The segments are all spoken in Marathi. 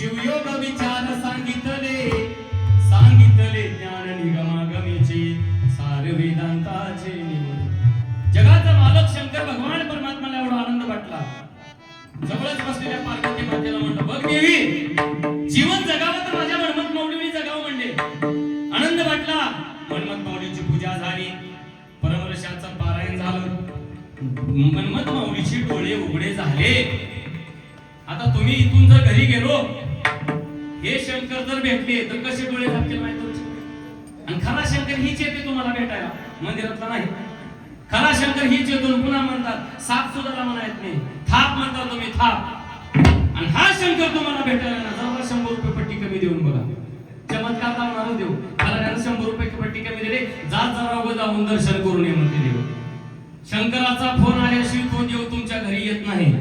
शिवयोग विचार सांगितले सांगितले ज्ञान निगमागमीचे सार वेदांताचे निवड। जगाचा मालक शंकर भगवान परमात्माला एवढा आनंद वाटला, जवळच बसलेल्या पार्वती मातेला म्हणलं, बघ देवी, जीवन जगावं तर माझ्या मनमत माऊलीने जगावं म्हणले। आनंद वाटला, मनमत माऊलीची पूजा झाली, परमरशाचं पारायण झालं, मनमत माऊलीचे डोळे उघडे झाले। आता तुम्ही इथून जर घरी गेलो, हे शंकर जर भेटले तर कसे डोळे झाकतील माहिती तुमचे? आणि खरा शंकर हीच येते तुम्हाला भेटायला, मंदिरातला नाही। खरा शंकर हीच येतो। पुन्हा म्हणतात साप सुद्धा म्हणा येत नाही, थाप म्हणता तुम्ही थाप। आणि हा शंकर तुम्हाला भेटायला ना जरा 100 रुपये पट्टी कमी देऊन बघा, चमत्कार दावणार देऊ। मला 100 रुपये पट्टी कमी दिले, जा जरा उभं जाऊन दर्शन करून ये म्हणते देव। शंकराचा फोन आल्याशिवाय तो देव तुमच्या घरी येत नाही।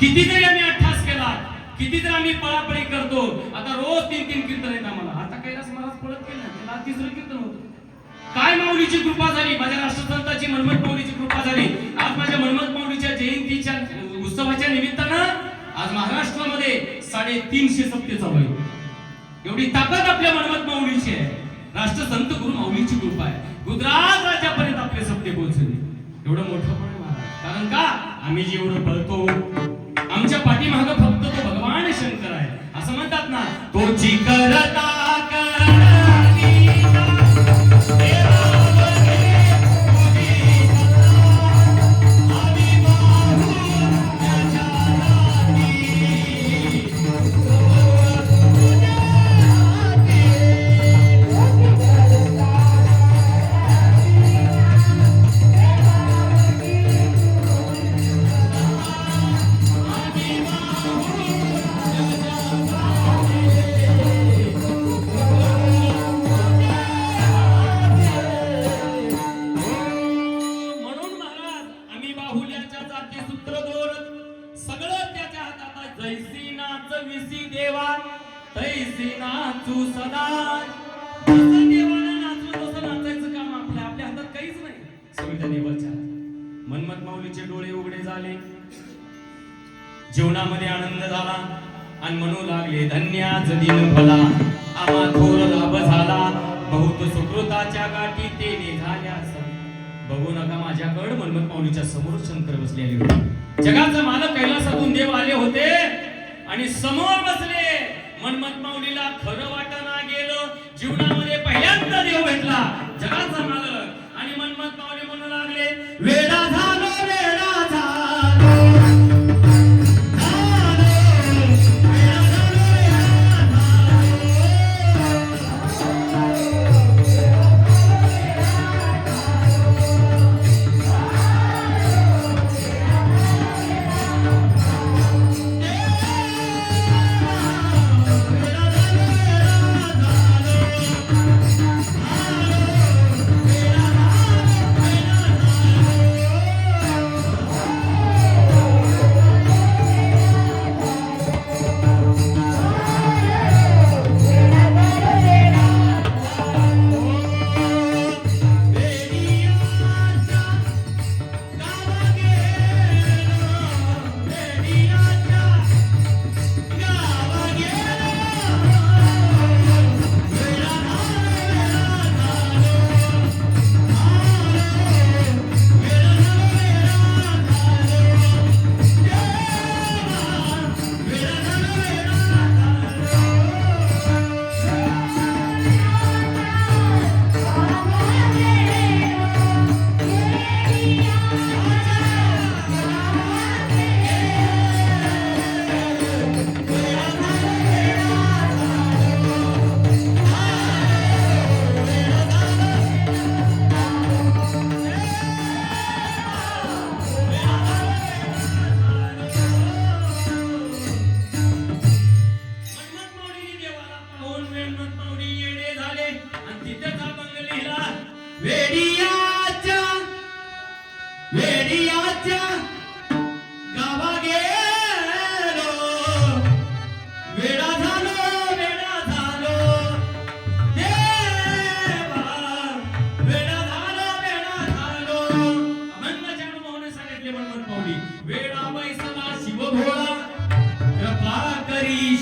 कितीतरी आम्ही अट्टास केला, कितीतरी आम्ही पळापळी करतो। आता रोज 3-3 कीर्तन आहेत आम्हाला। आता कैलास महाराज पळत केलं, त्याला 3रं कीर्तन होतं। काय माऊलीची कृपा झाली, माझ्या राष्ट्रसंताची मनमत माऊलीची कृपा झाली। आज माझ्या मनमत माऊलीच्या जयंतीच्या उत्सवाच्या निमित्तानं आज महाराष्ट्रामध्ये 350 सप्ते चालू आहेत। एवढी ताकद आपल्या मनमत माऊलीची आहे, राष्ट्रसंत गुरु माऊलीची कृपा आहे। गुजरात राज्यापर्यंत आपले सप्ते पोहोचले, एवढं मोठं पण महाराज। कारण का आम्ही जेवढं पळतो, आमच्या पाठीमागे फक्त तो भगवान शंकर आहे। असं म्हणतात ना, तोची करता मनमत माऊलीचे डोळे उघडे झाले, जीवनामध्ये आनंद झाला आणि म्हणू लागले, धन्याच दिन भला आम्हा थोर लाभ झाला, बहुत सुकृताच्या गाठी तेने झाल्या। बघू नका माझ्याकडे मनमत माऊलीच्या समोर शंकर बसलेले होते। जगाचा मालक कैलासातून देव आले होते आणि समोर बसले। मनमत माऊलीला खरं वाटना गेलं, जीवनामध्ये पहिल्यांदा देव भेटला, जगाचा मालक। आणि मनमत माऊली म्हणू लागले, वेडा झालो वेडा झालो,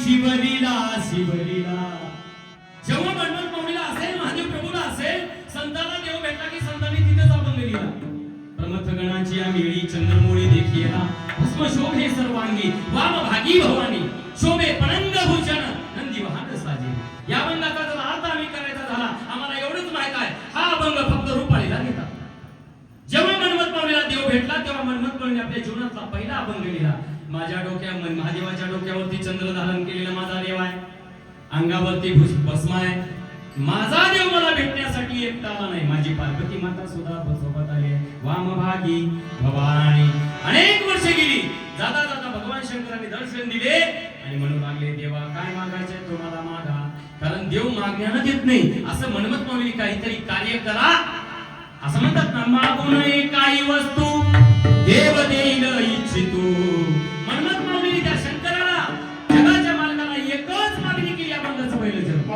शिवलीला चंद्राची मेळी चंद्रमोळी देखिया भस्म शोभे सर्वांगी वाम भागी भवानी शोभे पणंग भूषण नंदी वाहन साजे. या अभंगाचा जर अर्थ आम्ही करायचा झाला आम्हाला एवढंच माहित आहे हा अभंग फक्त रूपाळीला घेतात. जेव्हा मनमत पावलेला देव भेटला तेव्हा मनमत पावलीने आपल्या जीवनातला पहिला अभंग लिहिला. माझ्या महादेवाच्या डोक्यावरती चंद्र धारण केलेला माझा देव आहे, अंगावरती भस्म आहे. माझा देव मला भेटण्यासाठी एकटा आला नाही, माझी पार्वती माता सुद्धा सोबत आली. वामभागी भवानी. अनेक वर्ष गेली, जाता जाता भगवान शंकरांनी दर्शन दिले आणि म्हणू लागले देवा काय मागायचे तुम्हाला मागा, कारण देव मागण्यानं देत नाही. असं मनमत माऊली काहीतरी कार्य करा असं म्हणतात ना. मागू नये काही वस्तू देव देईल इच्छितू. मनमत माऊली त्या शंकराला जगाच्या मालकाला एकच मागणी केली. अभंगाचं पहिलं जन्म